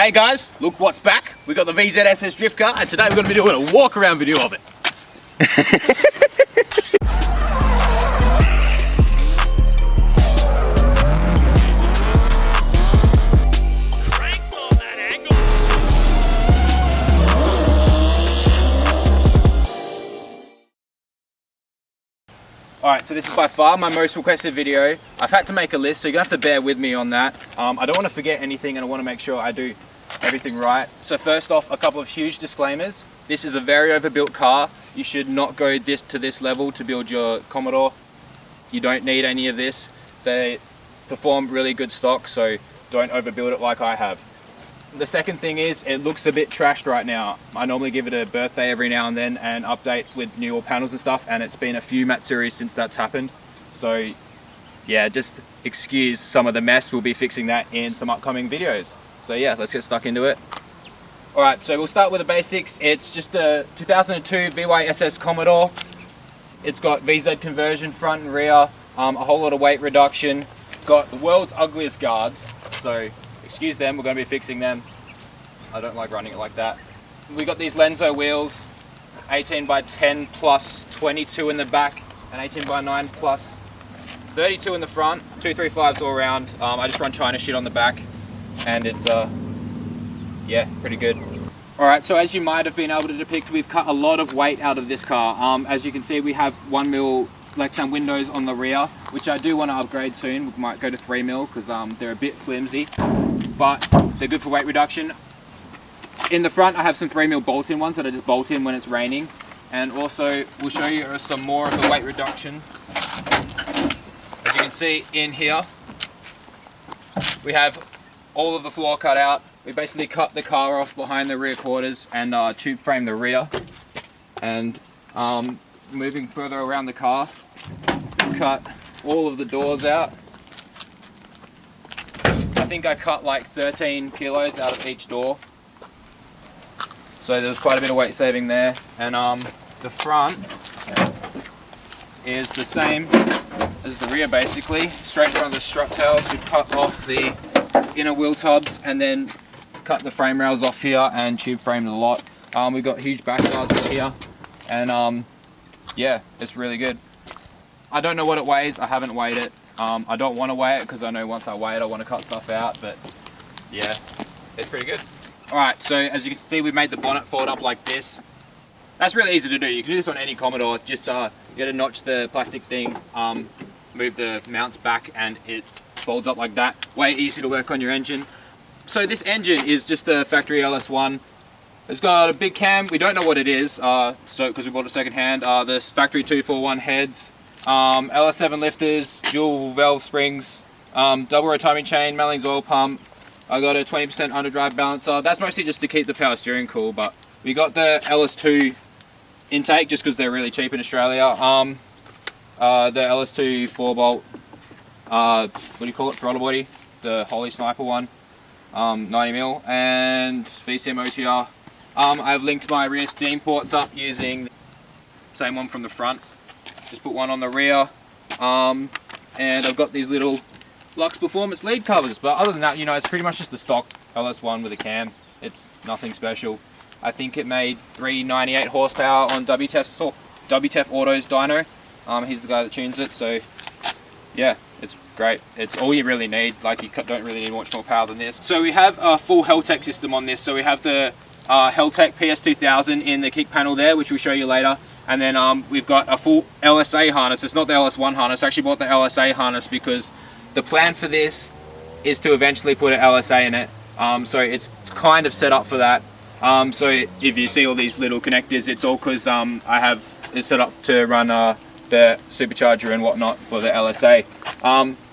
Hey guys, look what's back. We got the VZ SS drift car, and today we're going to be doing a walk around video of it. Alright, so this is by far my most requested video. I've had to make a list, so you're going to have to bear with me on that. I don't want to forget anything and I want to make sure I do everything right. So first off, a couple of huge disclaimers. This is a very overbuilt car. You should not go to this level to build your Commodore. You don't need any of this. They perform really good stock, so don't overbuild it like I have. The second thing is, it looks a bit trashed right now. I normally give it a birthday every now and then and update with newer panels and stuff, and it's been a few mat series since that's happened. So yeah, just excuse some of the mess. We'll be fixing that in some upcoming videos. So yeah, let's get stuck into it. Alright, so we'll start with the basics. It's just a 2002 VY SS Commodore. It's got VZ conversion front and rear, a whole lot of weight reduction. Got the world's ugliest guards, so excuse them, we're going to be fixing them. I don't like running it like that. We got these Lenzo wheels, 18 by 10 plus 22 in the back, and 18 by 9 plus 32 in the front, 235s all around. I just run China shit on the back, and it's yeah, pretty good. Alright, so as you might have been able to depict, we've cut a lot of weight out of this car. As you can see, we have 1mm Lexan windows on the rear, which I do want to upgrade soon. We might go to 3mm because they're a bit flimsy, but they're good for weight reduction. In the front, I have some 3mm bolt-in ones that I just bolt in when it's raining, and also we'll show you some more of the weight reduction. As you can see in here, we have all of the floor cut out. We basically cut the car off behind the rear quarters and tube frame the rear. And moving further around the car, cut all of the doors out. I think I cut like 13 kilos out of each door. So there was quite a bit of weight saving there. And the front is the same as the rear basically. Straight from the strut tails, we cut off the inner wheel tubs and then cut the frame rails off here and tube framed the lot. We've got huge back bars in here, and yeah, it's really good. I don't know what it weighs, I haven't weighed it. I don't want to weigh it because I know once I weigh it I want to cut stuff out, but yeah, it's pretty good. Alright, so as you can see, we made the bonnet fold up like this. That's really easy to do. You can do this on any Commodore. Just you gotta notch the plastic thing, move the mounts back, and it folds up like that. Way easy to work on your engine. So this engine is just a factory LS1. It's got a big cam. We don't know what it is, because we bought it second hand. This factory 241 heads, LS7 lifters, dual valve springs, double rotary chain, Mellings oil pump. I got a 20% underdrive balancer. That's mostly just to keep the power steering cool, but we got the LS2 intake just because they're really cheap in Australia. The LS2 4-bolt, what do you call it, throttle body, the Holy Sniper one, 90mm, and VCM OTR. I've linked my rear steam ports up using the same one from the front. Just put one on the rear, and I've got these little Lux Performance lead covers, but other than that, you know, it's pretty much just the stock LS1 with a cam. It's nothing special. I think it made 398 horsepower on WTEF Auto's dyno. He's the guy that tunes it, so yeah, it's great. It's all you really need. Like, you don't really need much more power than this. So we have a full Heltec system on this. So we have the Heltec PS2000 in the kick panel there, which we'll show you later. And then we've got a full LSA harness. It's not the LS1 harness. I actually bought the LSA harness because the plan for this is to eventually put an LSA in it. So it's kind of set up for that. So if you see all these little connectors, it's all because I have it set up to run the supercharger and whatnot for the LSA.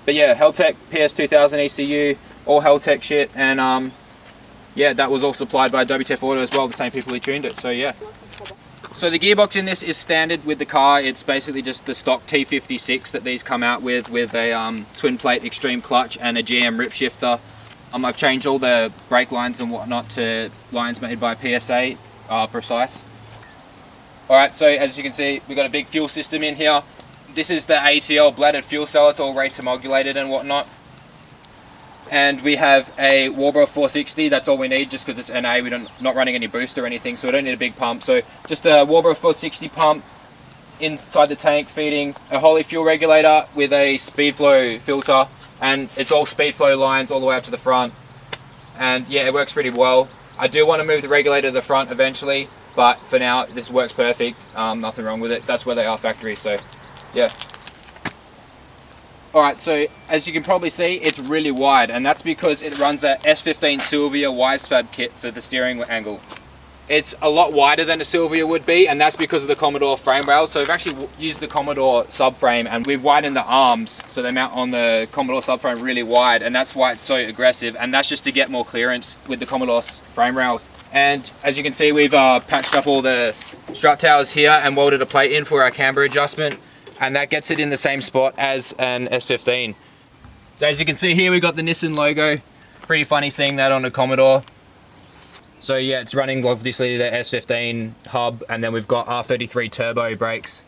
But yeah, Heltec PS2000 ECU, all Heltec shit, and yeah, that was all supplied by WTEF Auto as well, the same people who tuned it, so yeah. So the gearbox in this is standard with the car. It's basically just the stock T56 that these come out with a twin plate extreme clutch and a GM rip shifter. I've changed all the brake lines and whatnot to lines made by PSA Precise. Alright, so as you can see, we've got a big fuel system in here. This is the ATL bladed fuel cell. It's all race homologated and whatnot. And we have a Walbro 460, that's all we need just because it's NA, we're not running any boost or anything, so we don't need a big pump. So just a Walbro 460 pump inside the tank feeding a Holy fuel regulator with a speed flow filter, and it's all speed flow lines all the way up to the front. And yeah, it works pretty well. I do want to move the regulator to the front eventually, but for now this works perfect. Nothing wrong with it. That's where they are factory, so yeah. Alright, so as you can probably see, it's really wide, and that's because it runs a S15 Sylvia Wisefab kit for the steering angle. It's a lot wider than a Sylvia would be, and that's because of the Commodore frame rails. So we've actually used the Commodore subframe, and we've widened the arms so they mount on the Commodore subframe really wide, and that's why it's so aggressive, and that's just to get more clearance with the Commodore frame rails. And as you can see, we've patched up all the strut towers here and welded a plate in for our camber adjustment, and that gets it in the same spot as an S15. So as you can see here, we've got the Nissan logo. Pretty funny seeing that on a Commodore. So yeah, it's running obviously the S15 hub, and then we've got R33 turbo brakes.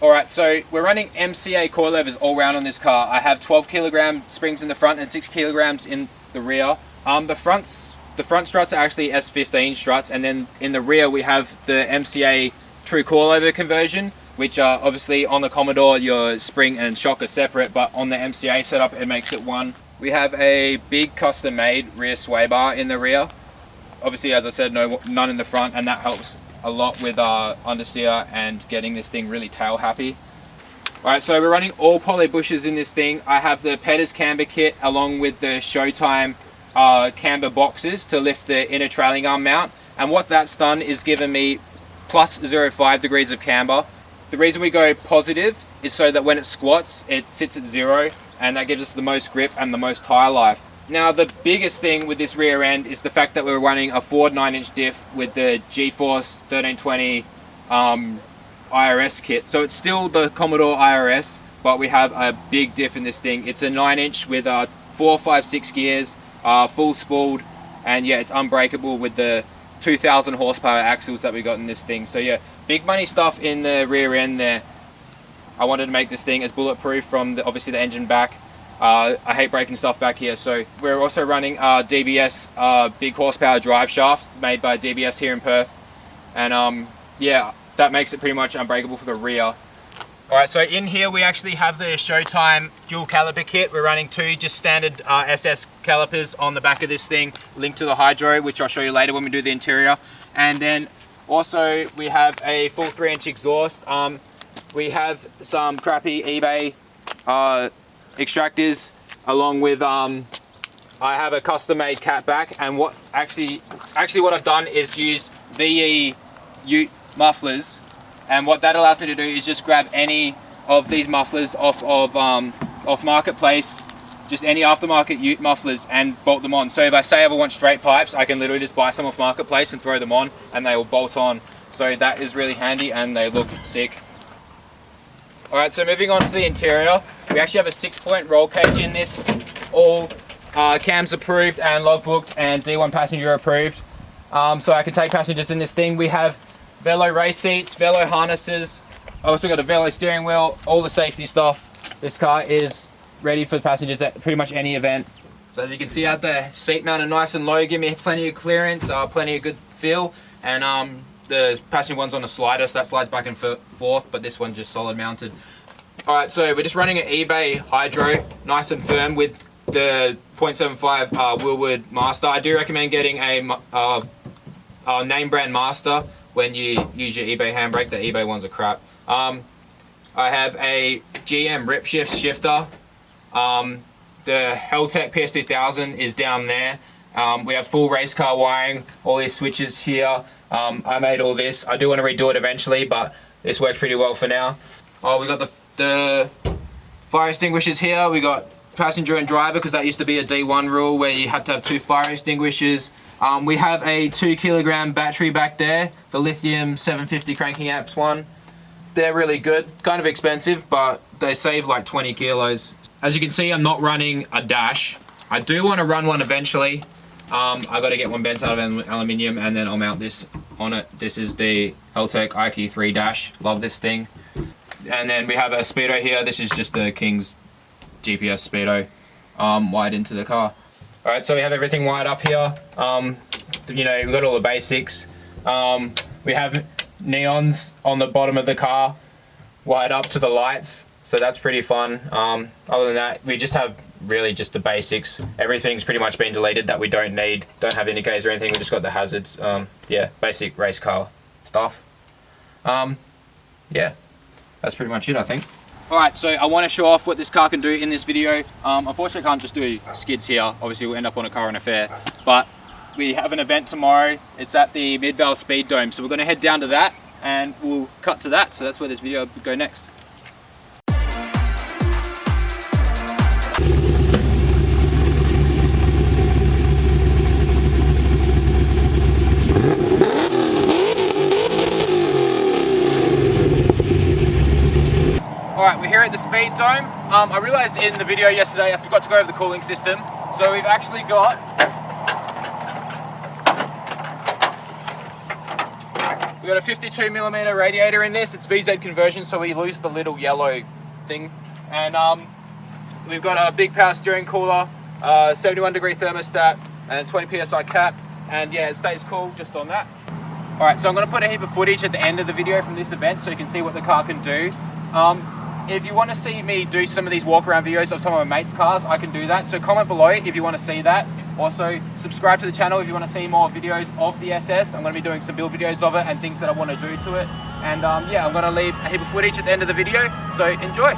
Alright, so we're running MCA coilovers all round on this car. I have 12 kilogram springs in the front and 6 kilograms in the rear. The front struts are actually S15 struts, and then in the rear we have the MCA true coilover conversion, which obviously on the Commodore your spring and shock are separate, but on the MCA setup it makes it one. We have a big custom made rear sway bar in the rear. Obviously, as I said, none in the front, and that helps a lot with understeer and getting this thing really tail happy. Alright, so we're running all poly bushes in this thing. I have the Pettis camber kit along with the Showtime camber boxes to lift the inner trailing arm mount, and what that's done is given me plus 0.5 degrees of camber. The reason we go positive is so that when it squats, it sits at 0, and that gives us the most grip and the most tire life. Now the biggest thing with this rear end is the fact that we're running a Ford 9-inch diff with the GeForce 1320 IRS kit. So it's still the Commodore IRS, but we have a big diff in this thing. It's a 9-inch with 4, 5, 6 gears, full spooled, and yeah, it's unbreakable with the 2000 horsepower axles that we got in this thing. So yeah, big money stuff in the rear end there. I wanted to make this thing as bulletproof from obviously the engine back. I hate breaking stuff back here, so we're also running DBS big horsepower drive shafts made by DBS here in Perth, and yeah, that makes it pretty much unbreakable for the rear. Alright, so in here we actually have the Showtime dual caliper kit. We're running 2 just standard SS calipers on the back of this thing, linked to the hydro, which I'll show you later when we do the interior. And then also we have a full 3-inch exhaust. We have some crappy eBay extractors, along with I have a custom made cat back, and what actually what I've done is used VE Ute mufflers, and what that allows me to do is just grab any of these mufflers off marketplace, just any aftermarket Ute mufflers, and bolt them on. So if I say I ever want straight pipes, I can literally just buy some off marketplace and throw them on, and they will bolt on. So that is really handy, and they look sick. Alright, so moving on to the interior, we actually have a 6-point roll cage in this, all cams approved and logbooked and D1 passenger approved. So I can take passengers in this thing. We have Velo race seats, Velo harnesses, also got a Velo steering wheel, all the safety stuff. This car is ready for passengers at pretty much any event. So as you can see out there, seat mounted nice and low, give me plenty of clearance, plenty of good feel, and the passenger one's on a slider, so that slides back and forth, but this one's just solid mounted. Alright, so we're just running an eBay hydro, nice and firm with the 0.75 Willwood Master. I do recommend getting a name brand Master when you use your eBay handbrake. The eBay ones are crap. I have a GM rip shift shifter. The Heltec PS2000 is down there. We have full race car wiring, all these switches here. I made all this. I do want to redo it eventually, but this works pretty well for now. Oh, we got the fire extinguishers here. We got passenger and driver, because that used to be a D1 rule where you had to have 2 fire extinguishers. We have a 2 kilogram battery back there, the lithium 750 cranking amps one. They're really good, kind of expensive, but they save like 20 kilos. As you can see, I'm not running a dash. I do want to run one eventually. I got to get one bent out of aluminium, and then I'll mount this on it. This is the Heltec IQ3 dash. Love this thing. And then we have a speedo here. This is just the King's GPS speedo. wired into the car. All right, so we have everything wired up here. You know, we've got all the basics. We have neons on the bottom of the car wired up to the lights, so that's pretty fun. Other than that, we just have really just the basics. Everything's pretty much been deleted that we don't need. Don't have indicators or anything. We just got the hazards. Yeah, basic race car stuff. Yeah, that's pretty much it, I think. Alright, so I want to show off what this car can do in this video. Unfortunately I can't just do skids here, obviously we'll end up on a car and a fair, but we have an event tomorrow. It's at the Midvale Speed Dome, so we're going to head down to that and we'll cut to that, so that's where this video will go next. Alright, we're here at the Speed Dome. I realised in the video yesterday I forgot to go over the cooling system. So we've actually got a 52mm radiator in this. It's VZ conversion, so we lose the little yellow thing. And we've got a big power steering cooler, 71-degree thermostat, and 20 psi cap. And yeah, it stays cool just on that. Alright, so I'm going to put a heap of footage at the end of the video from this event so you can see what the car can do. If you want to see me do some of these walk-around videos of some of my mates' cars, I can do that. So comment below if you want to see that. Also, subscribe to the channel if you want to see more videos of the SS. I'm going to be doing some build videos of it and things that I want to do to it. And yeah, I'm going to leave a heap of footage at the end of the video, so enjoy.